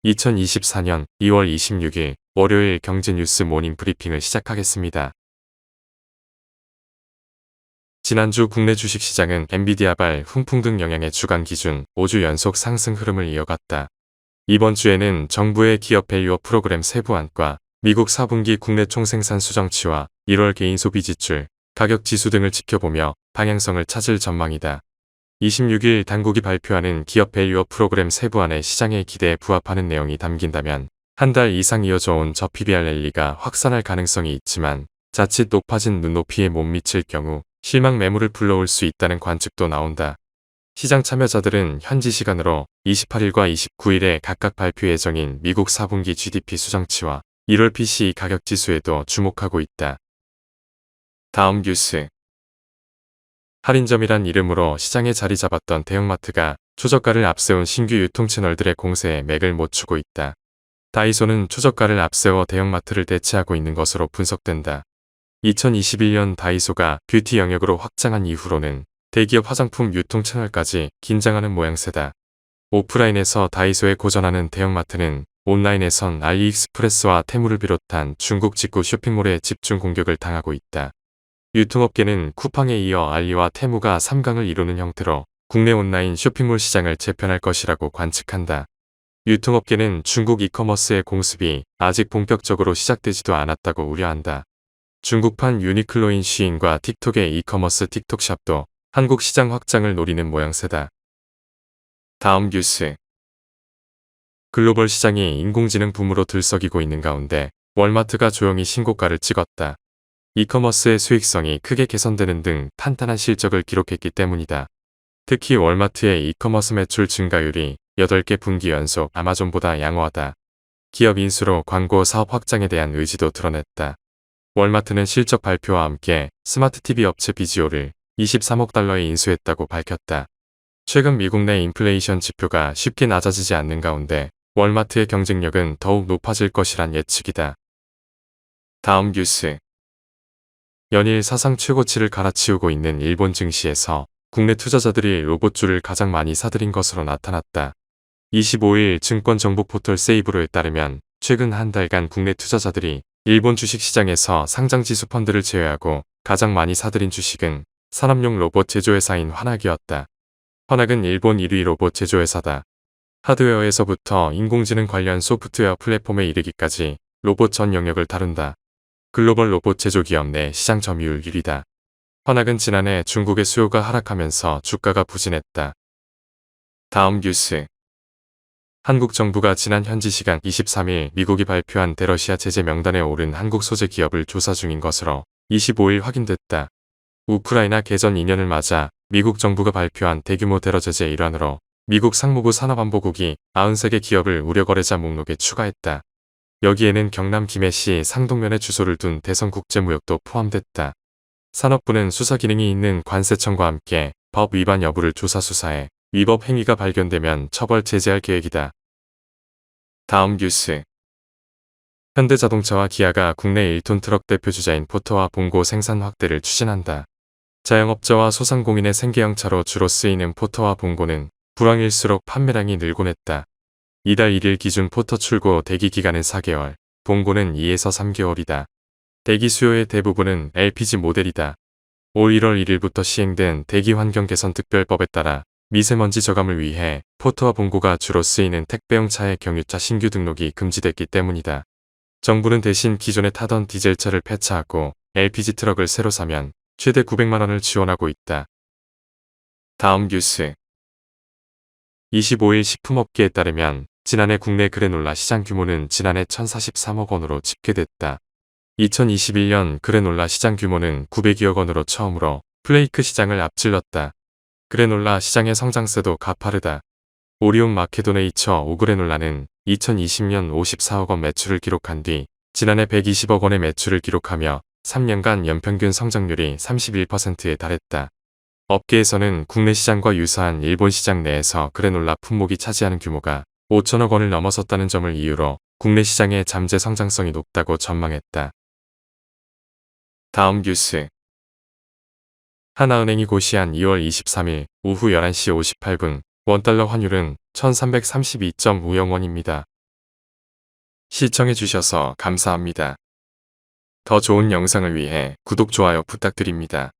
2024년 2월 26일 월요일 경제뉴스 모닝 브리핑을 시작하겠습니다. 지난주 국내 주식시장은 엔비디아발 훈풍 등 영향의 주간 기준 5주 연속 상승 흐름을 이어갔다. 이번 주에는 정부의 기업 밸류업 프로그램 세부안과 미국 4분기 국내 총생산 수정치와 1월 개인소비 지출, 가격 지수 등을 지켜보며 방향성을 찾을 전망이다. 26일 당국이 발표하는 기업 밸류업 프로그램 세부안의 시장의 기대에 부합하는 내용이 담긴다면 한 달 이상 이어져 온 저 PBR 랠리가 확산할 가능성이 있지만 자칫 높아진 눈높이에 못 미칠 경우 실망 매물을 불러올 수 있다는 관측도 나온다. 시장 참여자들은 현지 시간으로 28일과 29일에 각각 발표 예정인 미국 4분기 GDP 수정치와 1월 PCE 가격 지수에도 주목하고 있다. 다음 뉴스. 할인점이란 이름으로 시장에 자리 잡았던 대형마트가 최저가를 앞세운 신규 유통채널들의 공세에 맥을 못 추고 있다. 다이소는 최저가를 앞세워 대형마트를 대체하고 있는 것으로 분석된다. 2021년 다이소가 뷰티 영역으로 확장한 이후로는 대기업 화장품 유통채널까지 긴장하는 모양새다. 오프라인에서 다이소에 고전하는 대형마트는 온라인에선 알리익스프레스와 테무를 비롯한 중국 직구 쇼핑몰에 집중 공격을 당하고 있다. 유통업계는 쿠팡에 이어 알리와 테무가 3강을 이루는 형태로 국내 온라인 쇼핑몰 시장을 재편할 것이라고 관측한다. 유통업계는 중국 이커머스의 공습이 아직 본격적으로 시작되지도 않았다고 우려한다. 중국판 유니클로인 쉬인과 틱톡의 이커머스 틱톡샵도 한국 시장 확장을 노리는 모양새다. 다음 뉴스. 글로벌 시장이 인공지능 붐으로 들썩이고 있는 가운데 월마트가 조용히 신고가를 찍었다. 이커머스의 수익성이 크게 개선되는 등 탄탄한 실적을 기록했기 때문이다. 특히 월마트의 이커머스 매출 증가율이 8개 분기 연속 아마존보다 양호하다. 기업 인수로 광고 사업 확장에 대한 의지도 드러냈다. 월마트는 실적 발표와 함께 스마트 TV 업체 비지오를 23억 달러에 인수했다고 밝혔다. 최근 미국 내 인플레이션 지표가 쉽게 낮아지지 않는 가운데 월마트의 경쟁력은 더욱 높아질 것이란 예측이다. 다음 뉴스. 연일 사상 최고치를 갈아치우고 있는 일본 증시에서 국내 투자자들이 로봇주를 가장 많이 사들인 것으로 나타났다. 25일 증권정보 포털 세이브로에 따르면 최근 한 달간 국내 투자자들이 일본 주식시장에서 상장지수 펀드를 제외하고 가장 많이 사들인 주식은 산업용 로봇 제조회사인 화낙이었다. 화낙은 일본 1위 로봇 제조회사다. 하드웨어에서부터 인공지능 관련 소프트웨어 플랫폼에 이르기까지 로봇 전 영역을 다룬다. 글로벌 로봇 제조기업 내 시장 점유율 1위다. 화낙은 지난해 중국의 수요가 하락하면서 주가가 부진했다. 다음 뉴스. 한국 정부가 지난 현지 시간 23일 미국이 발표한 대러시아 제재 명단에 오른 한국 소재 기업을 조사 중인 것으로 25일 확인됐다. 우크라이나 개전 2년을 맞아 미국 정부가 발표한 대규모 대러 제재 일환으로 미국 상무부 산업안보국이 93개 기업을 우려거래자 목록에 추가했다. 여기에는 경남 김해시 상동면에 주소를 둔 대성국제무역도 포함됐다. 산업부는 수사 기능이 있는 관세청과 함께 법 위반 여부를 수사해 위법 행위가 발견되면 처벌 제재할 계획이다. 다음 뉴스. 현대자동차와 기아가 국내 1톤 트럭 대표 주자인 포터와 봉고 생산 확대를 추진한다. 자영업자와 소상공인의 생계형차로 주로 쓰이는 포터와 봉고는 불황일수록 판매량이 늘곤 했다. 이달 1일 기준 포터 출고 대기 기간은 4개월, 봉고는 2에서 3개월이다. 대기 수요의 대부분은 LPG 모델이다. 올 1월 1일부터 시행된 대기 환경 개선 특별법에 따라 미세먼지 저감을 위해 포터와 봉고가 주로 쓰이는 택배용 차의 경유차 신규 등록이 금지됐기 때문이다. 정부는 대신 기존에 타던 디젤차를 폐차하고 LPG 트럭을 새로 사면 최대 900만 원을 지원하고 있다. 다음 뉴스. 25일 식품업계에 따르면 지난해 국내 그래놀라 시장 규모는 지난해 1043억 원으로 집계됐다. 2021년 그래놀라 시장 규모는 902억 원으로 처음으로 플레이크 시장을 앞질렀다. 그래놀라 시장의 성장세도 가파르다. 오리온 마케도네이처 오그래놀라는 2020년 54억 원 매출을 기록한 뒤 지난해 120억 원의 매출을 기록하며 3년간 연평균 성장률이 31%에 달했다. 업계에서는 국내 시장과 유사한 일본 시장 내에서 그래놀라 품목이 차지하는 규모가 5천억 원을 넘어섰다는 점을 이유로 국내 시장의 잠재 성장성이 높다고 전망했다. 다음 뉴스. 하나은행이 고시한 2월 23일 오후 11시 58분 원달러 환율은 1332.5영원입니다. 시청해주셔서 감사합니다. 더 좋은 영상을 위해 구독, 좋아요 부탁드립니다.